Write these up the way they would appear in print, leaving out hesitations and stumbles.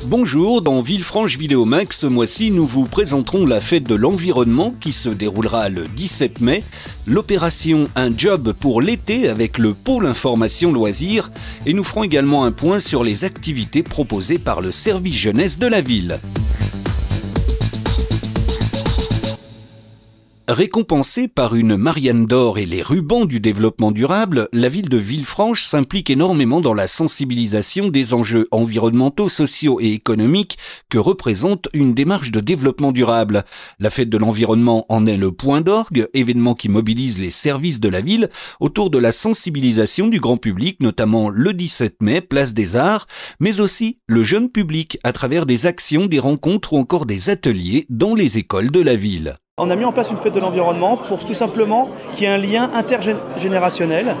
Bonjour, dans Villefranche Vidéomax, ce mois-ci, nous vous présenterons la fête de l'environnement qui se déroulera le 17 mai, l'opération Un Job pour l'été avec le pôle information loisirs et nous ferons également un point sur les activités proposées par le service jeunesse de la ville. Récompensée par une Marianne d'or et les rubans du développement durable, la ville de Villefranche s'implique énormément dans la sensibilisation des enjeux environnementaux, sociaux et économiques que représente une démarche de développement durable. La fête de l'environnement en est le point d'orgue, événement qui mobilise les services de la ville autour de la sensibilisation du grand public, notamment le 17 mai, place des Arts, mais aussi le jeune public à travers des actions, des rencontres ou encore des ateliers dans les écoles de la ville. On a mis en place une fête de l'environnement pour tout simplement qu'il y ait un lien intergénérationnel,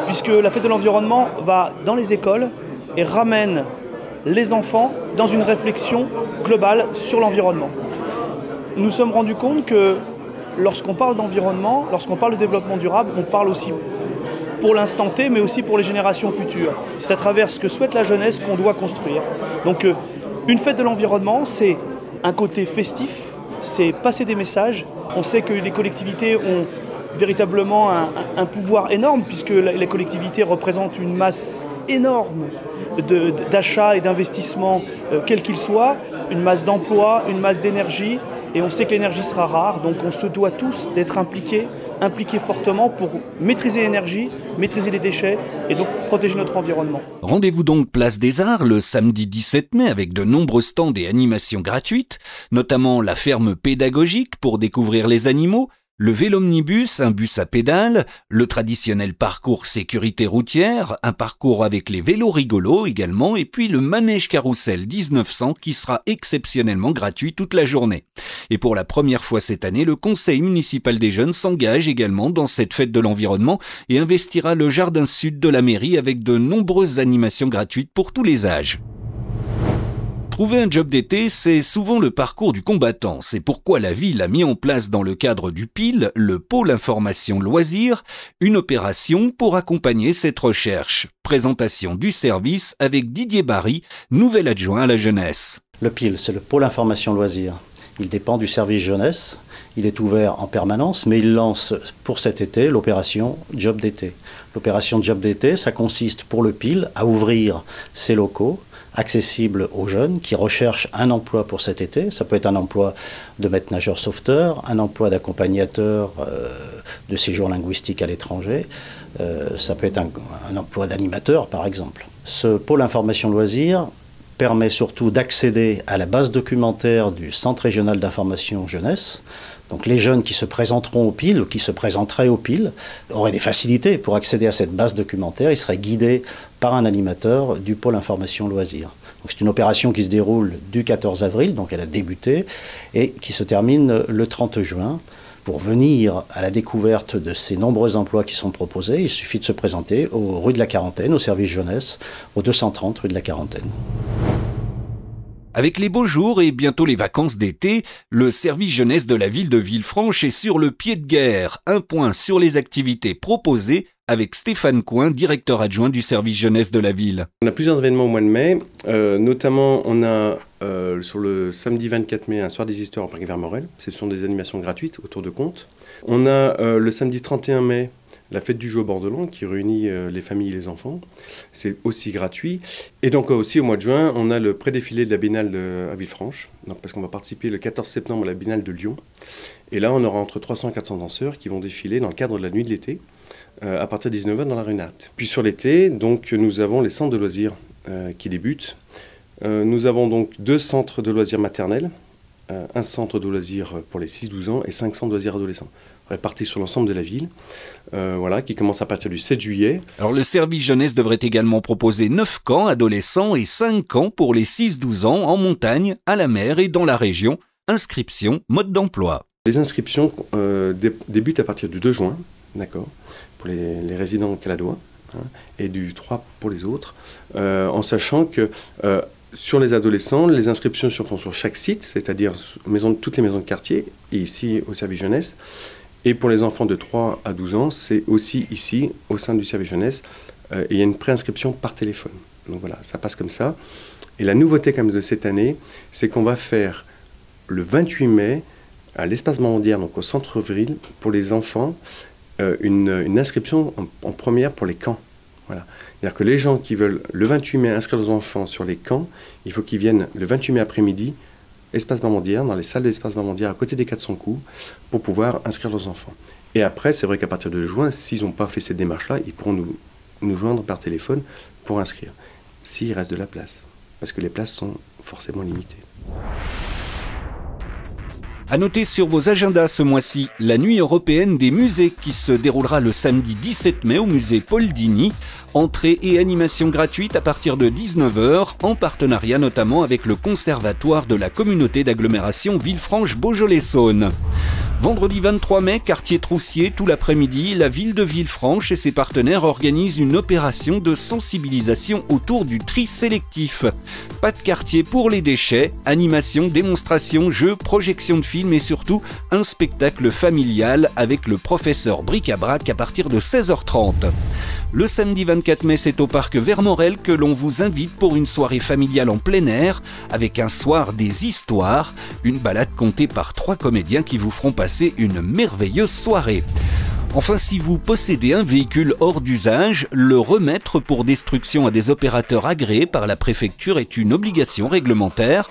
puisque la fête de l'environnement va dans les écoles et ramène les enfants dans une réflexion globale sur l'environnement. Nous nous sommes rendus compte que lorsqu'on parle d'environnement, lorsqu'on parle de développement durable, on parle aussi pour l'instant T, mais aussi pour les générations futures. C'est à travers ce que souhaite la jeunesse qu'on doit construire. Donc une fête de l'environnement, c'est un côté festif, c'est passer des messages. On sait que les collectivités ont véritablement un pouvoir énorme puisque les collectivités représentent une masse énorme d'achats et d'investissements, quels qu'ils soient, une masse d'emplois, une masse d'énergie, et on sait que l'énergie sera rare, donc on se doit tous d'être impliqués fortement pour maîtriser l'énergie, maîtriser les déchets et donc protéger notre environnement. Rendez-vous donc place des Arts le samedi 17 mai avec de nombreux stands et animations gratuites, notamment la ferme pédagogique pour découvrir les animaux, le vélomnibus, un bus à pédales, le traditionnel parcours sécurité routière, un parcours avec les vélos rigolos également, et puis le manège carrousel 1900 qui sera exceptionnellement gratuit toute la journée. Et pour la première fois cette année, le conseil municipal des jeunes s'engage également dans cette fête de l'environnement et investira le jardin sud de la mairie avec de nombreuses animations gratuites pour tous les âges. Trouver un job d'été, c'est souvent le parcours du combattant. C'est pourquoi la ville a mis en place dans le cadre du PIL, le pôle information loisirs, une opération pour accompagner cette recherche. Présentation du service avec Didier Barry, nouvel adjoint à la jeunesse. Le PIL, c'est le pôle information loisirs. Il dépend du service jeunesse. Il est ouvert en permanence, mais il lance pour cet été l'opération Job d'été. L'opération Job d'été, ça consiste pour le PIL à ouvrir ses locaux accessible aux jeunes qui recherchent un emploi pour cet été. Ça peut être un emploi de maître nageur sauveteur, un emploi d'accompagnateur de séjour linguistique à l'étranger, ça peut être un emploi d'animateur par exemple. Ce pôle information loisirs permet surtout d'accéder à la base documentaire du Centre régional d'information jeunesse. Donc les jeunes qui se présenteront au PIL ou qui se présenteraient au PIL auraient des facilités pour accéder à cette base documentaire. Ils seraient guidés par un animateur du pôle information loisirs. C'est une opération qui se déroule du 14 avril, donc elle a débuté, et qui se termine le 30 juin. Pour venir à la découverte de ces nombreux emplois qui sont proposés, il suffit de se présenter aux rues de la Quarantaine, au service jeunesse, au 230 rue de la Quarantaine. Avec les beaux jours et bientôt les vacances d'été, le service jeunesse de la ville de Villefranche est sur le pied de guerre. Un point sur les activités proposées avec Stéphane Coin, directeur adjoint du service jeunesse de la ville. On a plusieurs événements au mois de mai, notamment on a sur le samedi 24 mai un soir des histoires au parc Vermorel. Ce sont des animations gratuites autour de contes. On a le samedi 31 mai la fête du jeu au bord de l'Ain qui réunit les familles et les enfants. C'est aussi gratuit. Et donc aussi au mois de juin, on a le pré-défilé de la Biennale à Villefranche, donc, parce qu'on va participer le 14 septembre à la Biennale de Lyon. Et là, on aura entre 300 et 400 danseurs qui vont défiler dans le cadre de la nuit de l'été, à partir de 19h dans la rue Nat. Puis sur l'été, donc, nous avons les centres de loisirs qui débutent. Nous avons donc 2 centres de loisirs maternels, un centre de loisirs pour les 6-12 ans et 5 centres de loisirs adolescents, répartis sur l'ensemble de la ville, voilà, qui commence à partir du 7 juillet. Alors le service jeunesse devrait également proposer 9 camps adolescents et 5 camps pour les 6-12 ans en montagne, à la mer et dans la région. Inscription, mode d'emploi. Les inscriptions débutent à partir du 2 juin, d'accord, pour les résidents caladois, hein, et du 3 pour les autres, en sachant que sur les adolescents, les inscriptions se font sur chaque site, c'est-à-dire toutes les maisons de quartier, et ici au service jeunesse. Et pour les enfants de 3 à 12 ans, c'est aussi ici, au sein du service jeunesse, et il y a une préinscription par téléphone. Donc voilà, ça passe comme ça. Et la nouveauté quand même de cette année, c'est qu'on va faire le 28 mai, à l'espace Mamandière, donc au centre-ville, pour les enfants, une inscription en première pour les camps. Voilà. C'est-à-dire que les gens qui veulent le 28 mai inscrire leurs enfants sur les camps, il faut qu'ils viennent le 28 mai après-midi, espace Mamandière, dans les salles de l'espace Mamandière, à côté des 400 coups, pour pouvoir inscrire leurs enfants. Et après, c'est vrai qu'à partir de juin, s'ils n'ont pas fait cette démarche-là, ils pourront nous joindre par téléphone pour inscrire, s'il reste de la place, parce que les places sont forcément limitées. À noter sur vos agendas ce mois-ci, la nuit européenne des musées qui se déroulera le samedi 17 mai au musée Paul Digny. Entrée et animation gratuite à partir de 19 h, en partenariat notamment avec le Conservatoire de la communauté d'agglomération Villefranche-Beaujolais-Saône. Vendredi 23 mai, quartier Troussier, tout l'après-midi, la ville de Villefranche et ses partenaires organisent une opération de sensibilisation autour du tri sélectif. Pas de quartier pour les déchets, animation, démonstration, jeux, projection de films et surtout un spectacle familial avec le professeur Bric-à-Brac à partir de 16 h 30. Le samedi 24 mai, c'est au parc Vermorel que l'on vous invite pour une soirée familiale en plein air avec un soir des histoires, une balade contée par 3 comédiens qui vous feront passer une merveilleuse soirée. Enfin, si vous possédez un véhicule hors d'usage, le remettre pour destruction à des opérateurs agréés par la préfecture est une obligation réglementaire.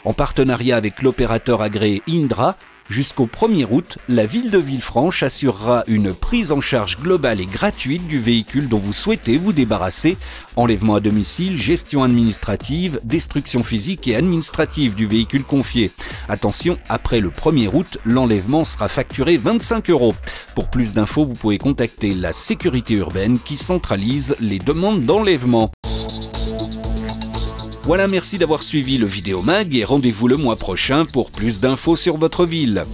En partenariat avec l'opérateur agréé Indra, jusqu'au 1er août, la ville de Villefranche assurera une prise en charge globale et gratuite du véhicule dont vous souhaitez vous débarrasser. Enlèvement à domicile, gestion administrative, destruction physique et administrative du véhicule confié. Attention, après le 1er août, l'enlèvement sera facturé 25 €. Pour plus d'infos, vous pouvez contacter la sécurité urbaine qui centralise les demandes d'enlèvement. Voilà, merci d'avoir suivi le Vidéomag et rendez-vous le mois prochain pour plus d'infos sur votre ville.